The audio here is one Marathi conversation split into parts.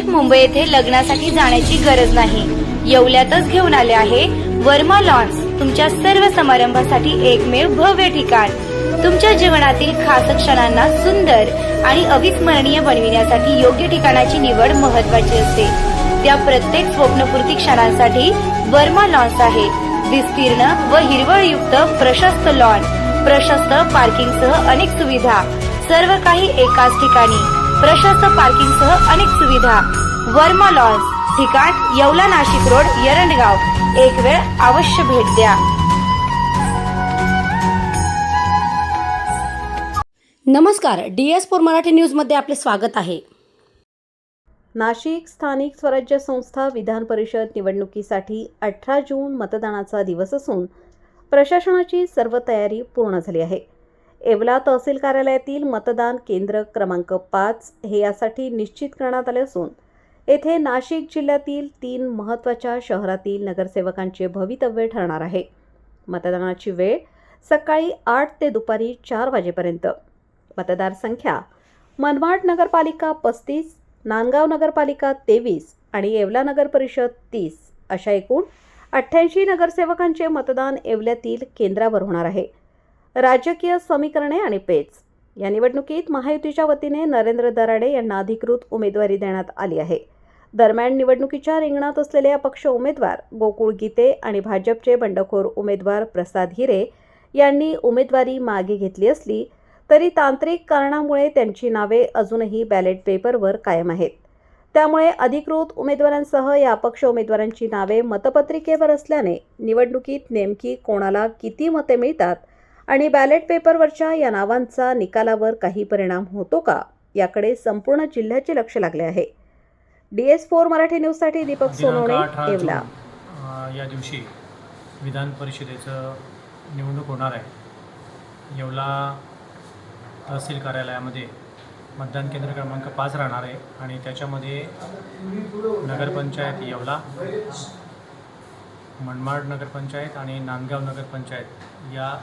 मुंबई येथे लग्नासाठी जाण्याची गरज नाही। येवल्यातच घेऊन आले आहे वर्मा लॉन्स, तुमच्या सर्व समारंभासाठी एकमेव भव्य ठिकाण। तुमच्या जीवनातील खास क्षणांना सुंदर आणि अविस्मरणीय बनविण्यासाठी योग्य ठिकाणाची निवड महत्त्वाची असते। त्या प्रत्येक स्वप्नपूर्ती क्षणांसाठी वर्मा लॉन्स आहे। विस्तीर्ण व हिरवळयुक्त प्रशस्त लॉन, प्रशस्त पार्किंगसह अनेक सुविधा, सर्व काही एकाच ठिकाणी। प्रशस्त पार्किंगसह अनेक सुविधा। वर्मा लॉन्स, ठिकाण येवला नाशिक रोड, एरंडगाव। एक वेळ अवश्य भेट द्या। नमस्कार, DS4 मराठी न्यूज मध्ये आपले स्वागत आहे। नाशिक स्थानिक स्वराज्य संस्था विधान परिषद निवडणुकीसाठी 18 जून मतदानाचा दिवस असून प्रशासनाची सर्व तयारी पूर्ण झाली आहे। येवला तहसील कार्यालयातील मतदान केंद्र क्रमांक 5 हे यासाठी निश्चित करण्यात आले असून येथे नाशिक जिल्ह्यातील 3 महत्त्वाच्या शहरातील नगरसेवकांचे भवितव्य ठरणार आहे। मतदानाची वेळ सकाळी 8 ते दुपारी 4 वाजेपर्यंत। मतदार संख्या मनमाड नगरपालिका 35, नांदगाव नगरपालिका 23 आणि येवला नगर परिषद 30 अशा एकूण 88 नगरसेवकांचे मतदान येवल्यातील केंद्रावर होणार आहे। राजकीय समीकरणे आणि पेच या निवडणुकीत महायुतीच्या वतीने नरेंद्र दराडे यांना अधिकृत उमेदवारी देण्यात आली आहे। दरम्यान निवडणुकीच्या रिंगणात असलेले अपक्ष उमेदवार गोकुळ गीते आणि भाजपचे बंडखोर उमेदवार प्रसाद हिरे यांनी उमेदवारी मागे घेतली असली तरी तांत्रिक कारणामुळे त्यांची नावे अजूनही बॅलेट पेपरवर कायम आहेत। त्यामुळे अधिकृत उमेदवारांसह या अपक्ष उमेदवारांची नावे मतपत्रिकेवर असल्याने निवडणुकीत नेमकी कोणाला किती मते मिळतात आणि बॅलेट पेपरवरच्या या नावांचा निकालावर काही परिणाम होतो का, याकडे संपूर्ण जिल्ह्याचे लक्ष लागले आहे। DS4 मराठी न्यूजसाठी दीपक सोनवणे, येवला। या दिवशी विधान परिषदेचं निवडणूक होणार आहे। येवला तहसील कार्यालयामध्ये मतदान केंद्र क्रमांक 5 राहणार आहे आणि त्याच्यामध्ये नगरपंचायत येवला, मनमाड नगरपंचायत आणि नांदगाव नगरपंचायत या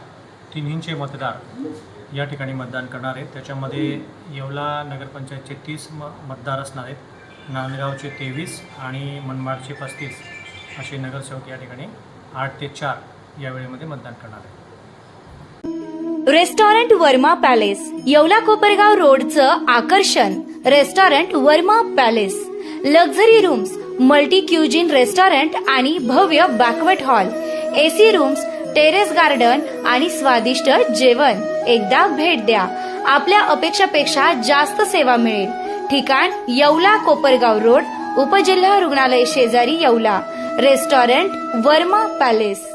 तिन्हींचे मतदार या ठिकाणी मतदान करणार आहेत। त्याच्यामध्ये येवला नगरपंचायतचे 30 मतदार असणार आहेत, नांदगावचे 23 आणि मनमाडचे 35 असे नगरसेवक या ठिकाणी 8 ते 4 या वेळेमध्ये मतदान करणार आहेत। रेस्टॉरंट वर्मा पॅलेस, येवला कोपरगाव रोडचं आकर्षण। Restaurant Varma palace, luxury rooms, multi cuisine restaurant आणि भव्य banquet hall, AC rooms, terrace garden आणि स्वादिष्ट जेवण। एकदा भेट द्या, आपल्या अपेक्षापेक्षा जास्त सेवा मिळेल। ठिकाण येवला कोपरगाव रोड, उपजिल्हा रुग्णालय शेजारी येवला। Restaurant Varma palace.